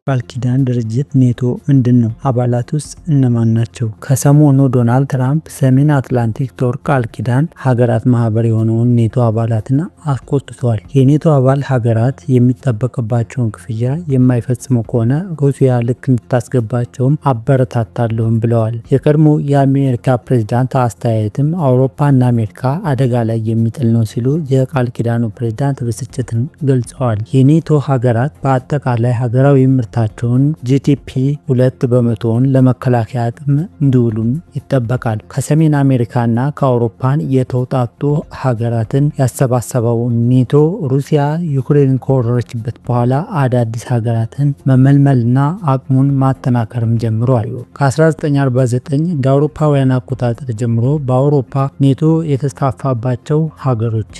ቃል ኪዳን ድርጅት ኔቶ ምንድን ነው? አባላት ውስጥ እነማን ናቸው? ከሰሞኑ ዶናልድ ትራምፕ ሰሜን አትላንቲክ ጦር ቃል ኪዳን ሀገራት ማህበር የሆነውን ኔቶ አባላትን አስቆጥተዋል። የኔቶ አባል ሀገራት የሚጠበቅባቸውን ክፍያ የማይፈጽሙ ከሆነ ሩሲያ ልክ እንድታስገባቸውም አበረታታለሁም ብለዋል። የቀድሞ የአሜሪካ ፕሬዝዳንት አስተያየትም አውሮፓና አሜሪካ አደጋ ላይ የሚጥል ነው ሲሉ የቃል ኪዳኑ ፕሬዝዳንት ብስጭትን ገልጸዋል። የኔቶ ሀገራት በአጠቃላይ ሀገራዊ ምርታቸውን ጂዲፒ 2% ለመከላከያ አቅም እንዲውሉም ይጠበቃል። ከሰሜን አሜሪካና ከአውሮፓን የተውጣጡ ሀገራትን ያሰባሰበው ኔቶ ሩሲያ ዩክሬንን ከወረረችበት በኋላ አዳዲስ ሀገራትን መመልመልና አቅሙን ማጠናከርም ጀምሯል። ከ1949 እንደ አውሮፓውያን አቆጣጠር ጀምሮ በአውሮፓ ኔቶ የተስፋፋባቸው ሀገሮች።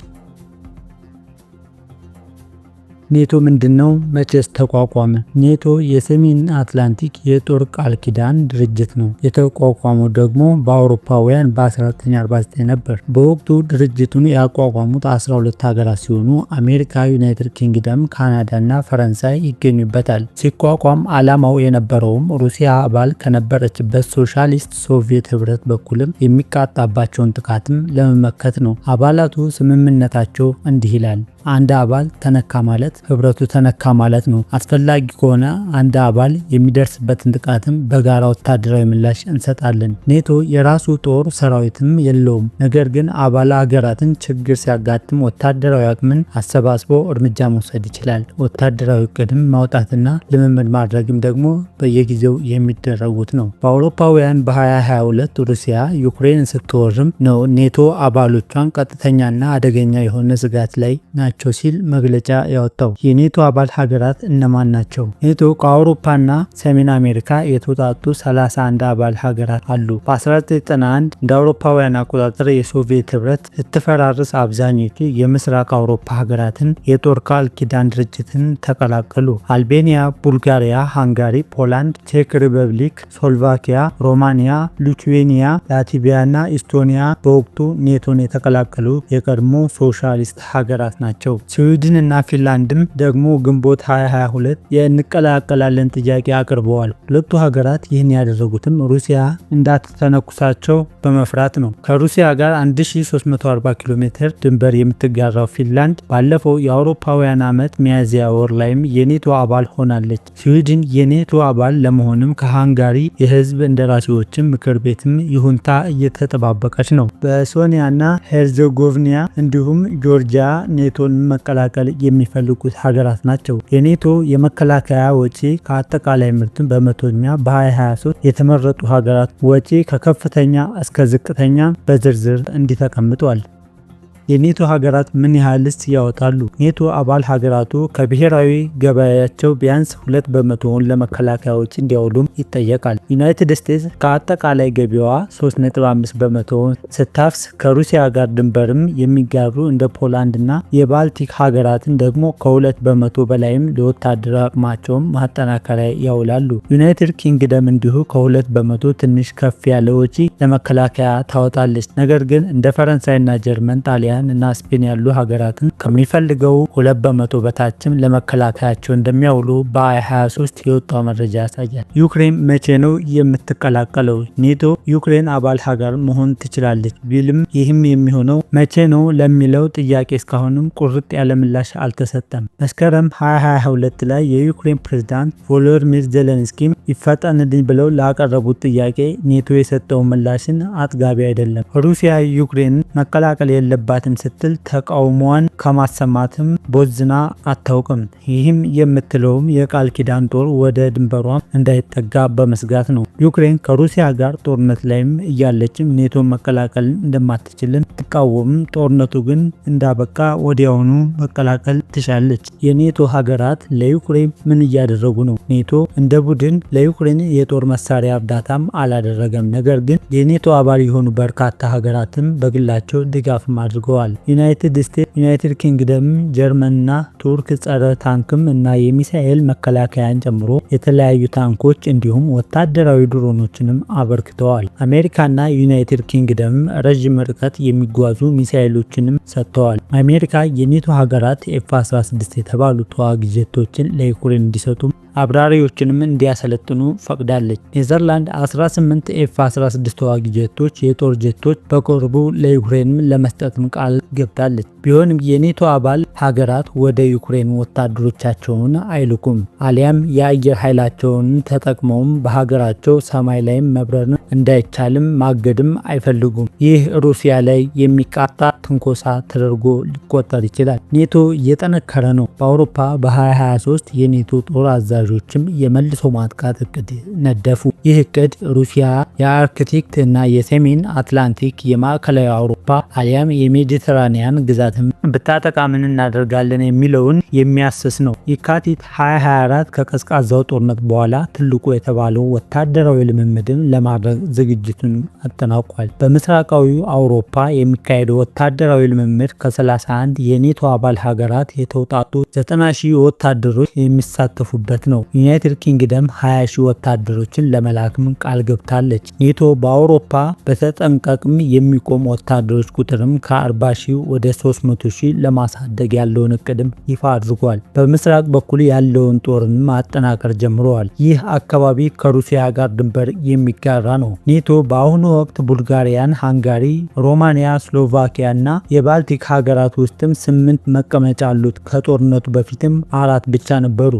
ኔቶ ምንድነው? መቼስ ተቋቋመ? ኔቶ የሰሜን አትላንቲክ የጦር ቃል ኪዳን ድርጅት ነው። የተቋቋመው ደግሞ በአውሮፓውያን በ1949 ነበር። በወቅቱ ድርጅቱን ያቋቋሙት 12 ሀገራት ሲሆኑ አሜሪካ፣ ዩናይትድ ኪንግደም፣ ካናዳ እና ፈረንሳይ ይገኙበታል። ሲቋቋም ዓላማው የነበረውም ሩሲያ አባል ከነበረችበት ሶሻሊስት ሶቪየት ህብረት በኩልም የሚቃጣባቸውን ጥቃትም ለመመከት ነው። አባላቱ ስምምነታቸው እንዲህ ይላል። አንድ አባል ተነካ ማለት ህብረቱ ተነካ ማለት ነው። አስፈላጊ ከሆነ አንድ አባል የሚደርስበትን ጥቃትም በጋራ ወታደራዊ ምላሽ እንሰጣለን። ኔቶ የራሱ ጦር ሰራዊትም የለውም። ነገር ግን አባል ሀገራትን ችግር ሲያጋጥም ወታደራዊ አቅምን አሰባስቦ እርምጃ መውሰድ ይችላል። ወታደራዊ እቅድም ማውጣትና ልምምድ ማድረግም ደግሞ በየጊዜው የሚደረጉት ነው። በአውሮፓውያን በ2022 ሩሲያ ዩክሬን ስትወርም ነው ኔቶ አባሎቿን ቀጥተኛና አደገኛ የሆነ ስጋት ላይ ናቸው ሲል መግለጫ ያወጣው። የኔቶ አባል ሀገራት እነማን ናቸው? ኔቶ ከአውሮፓና ሰሜን አሜሪካ የተውጣጡ 31 አባል ሀገራት አሉ። በ1991 እንደ አውሮፓውያን አቆጣጠር የሶቪየት ህብረት ስትፈራርስ አብዛኞቹ የምስራቅ አውሮፓ ሀገራትን የጦር ቃል ኪዳን ድርጅትን ተቀላቀሉ። አልቤኒያ፣ ቡልጋሪያ፣ ሃንጋሪ፣ ፖላንድ፣ ቼክ ሪፐብሊክ፣ ስሎቫኪያ፣ ሮማኒያ፣ ሊቱዌኒያ፣ ላትቪያና ኢስቶኒያ በወቅቱ ኔቶን የተቀላቀሉ የቀድሞ ሶሻሊስት ሀገራት ናቸው። ስዊድን እና ፊንላንድም ደግሞ ግንቦት 2022 የእንቀላቀላለን ጥያቄ አቅርበዋል። ሁለቱ ሀገራት ይህን ያደረጉትም ሩሲያ እንዳትተነኩሳቸው በመፍራት ነው። ከሩሲያ ጋር 1340 ኪሎ ሜትር ድንበር የምትጋራው ፊንላንድ ባለፈው የአውሮፓውያን ዓመት ሚያዝያ ወር ላይም የኔቶ አባል ሆናለች። ስዊድን የኔቶ አባል ለመሆንም ከሃንጋሪ የህዝብ እንደራሴዎችም ምክር ቤትም ይሁንታ እየተጠባበቀች ነው። በሶኒያና ሄርዘጎቪና እንዲሁም ጆርጂያ ኔቶን መቀላቀል የሚፈልጉት ሀገራት ናቸው። የኔቶ የመከላከያ ወጪ ከአጠቃላይ ምርት በመቶኛ በ2023 የተመረጡ ሀገራት ወጪ ከከፍተኛ እስከ ዝቅተኛ በዝርዝር እንዲህ ተቀምጧል። የኔቶ ሀገራት ምን ያህልስ ያወጣሉ? ኔቶ አባል ሀገራቱ ከብሔራዊ ገበያቸው ቢያንስ 2% ለመከላከያዎች እንዲያውሉም ይጠየቃል። ዩናይትድ ስቴትስ ከአጠቃላይ ገቢዋ 3.5% ስታፍስ ከሩሲያ ጋር ድንበርም የሚጋሩ እንደ ፖላንድ እና የባልቲክ ሀገራትን ደግሞ ከ2% በላይም ለወታደራዊ አቅማቸውም ማጠናከሪያ ያውላሉ። ዩናይትድ ኪንግደም እንዲሁ ከ2% ትንሽ ከፍ ያለ ወጪ ለመከላከያ ታወጣለች። ነገር ግን እንደ ፈረንሳይና ጀርመን፣ ጣሊያን እና ስፔን ያሉ ሀገራትን ከሚፈልገው 2% በታችም ለመከላከያቸው እንደሚያውሉ በ2023 የወጣው መረጃ ያሳያል። ዩክሬን መቼ ነው የምትቀላቀለው? ኔቶ ዩክሬን አባል ሀገር መሆን ትችላለች ቢልም ይህም የሚሆነው መቼ ነው ለሚለው ጥያቄ እስካሁንም ቁርጥ ያለ ምላሽ አልተሰጠም። መስከረም 2022 ላይ የዩክሬን ፕሬዝዳንት ቮሎዲሚር ዜሌንስኪም ይፈጠንልኝ ብለው ላቀረቡት ጥያቄ ኔቶ የሰጠው ምላሽን አጥጋቢ አይደለም። ሩሲያ ዩክሬንን መቀላቀል የለባትም ስትል ተቃውሟን ከማሰማትም ቦዝና አታውቅም። ይህም የምትለውም የቃል ኪዳን ጦር ወደ ድንበሯም እንዳይጠጋ በመስጋት ነው። ዩክሬን ከሩሲያ ጋር ጦርነት ላይም እያለችም ኔቶ መቀላቀል እንደማትችልም ትቃወምም። ጦርነቱ ግን እንዳበቃ ወዲያውኑ መቀላቀል ትሻለች። የኔቶ ሀገራት ለዩክሬን ምን እያደረጉ ነው? ኔቶ እንደ ቡድን ለዩክሬን የጦር መሳሪያ እርዳታም አላደረገም። ነገር ግን የኔቶ አባል የሆኑ በርካታ ሀገራትም በግላቸው ድጋፍም አድርገዋል። ዩናይትድ ስቴትስ፣ ዩናይትድ ኪንግደም፣ ጀርመንና ቱርክ ጸረ ታንክም እና የሚሳኤል መከላከያን ጨምሮ የተለያዩ ታንኮች እንዲሁም ወታደራዊ ድሮኖችንም አበርክተዋል። አሜሪካና ዩናይትድ ኪንግደም ረዥም ርቀት የሚጓዙ ሚሳኤሎችንም ሰጥተዋል። አሜሪካ የኔቶ ሀገራት ኤፍ-16 የተባሉ ተዋጊ ጀቶችን ለዩክሬን እንዲሰጡም አብራሪዎችንም እንዲያሰለጥኑ ፈቅዳለች። ኔዘርላንድ 18 ኤፍ-16 ተዋጊ ጀቶች የጦር ጀቶች በቅርቡ ለዩክሬን ለመስጠትም ቃል ገብታለች። ቢሆንም የኔቶ አባል ሀገራት ወደ ዩክሬን ወታደሮቻቸውን አይልኩም፣ አሊያም የአየር ኃይላቸውን ተጠቅመውም በሀገራቸው ሰማይ ላይ መብረር እንዳይቻልም ማገድም አይፈልጉም። ይህ ሩሲያ ላይ የሚቃጣ ትንኮሳ ተደርጎ ሊቆጠር ይችላል። ኔቶ እየጠነከረ ነው። በአውሮፓ በ2023 የኔቶ ጦር አዛዦችም የመልሶ ማጥቃት እቅድ ነደፉ። ይህ እቅድ ሩሲያ የአርክቲክ እና የሰሜን አትላንቲክ የማዕከላዊ አውሮፓ አሊያም የሜዲተራኒያን ግዛትን ብታጠቃ ምን እናደርጋለን የሚለውን የሚያስስ ነው። የካቲት 2024 ከቀዝቃዛው ጦርነት በኋላ ትልቁ የተባለው ወታደራዊ ልምምድን ለማድረግ ዝግጅቱን አጠናቋል። በምስራቃዊ አውሮፓ የሚካሄደው ወታደራዊ ልምምድ ከ31 የኔቶ አባል ሀገራት የተውጣጡ 90,000 ወታደሮች የሚሳተፉበት ነው። ዩናይትድ ኪንግደም 20,000 ወታደሮችን ለመላክም ቃል ገብታለች። ኔቶ በአውሮፓ በተጠንቀቅም የሚቆም ወታደሮች ቁጥርም ከ40,000 ወደ 300,000 ለማሳደግ ያለውን እቅድም ይፋ አድርጓል። በምስራቅ በኩል ያለውን ጦርን ማጠናከር ጀምረዋል። ይህ አካባቢ ከሩሲያ ጋር ድንበር የሚጋራ ነው። ኔቶ በአሁኑ ወቅት ቡልጋሪያን፣ ሃንጋሪ፣ ሮማኒያ፣ ስሎቫኪያ እና የባልቲክ ሀገራት ውስጥም 8 መቀመጫ አሉት። ከጦርነቱ በፊትም 4 ብቻ ነበሩ።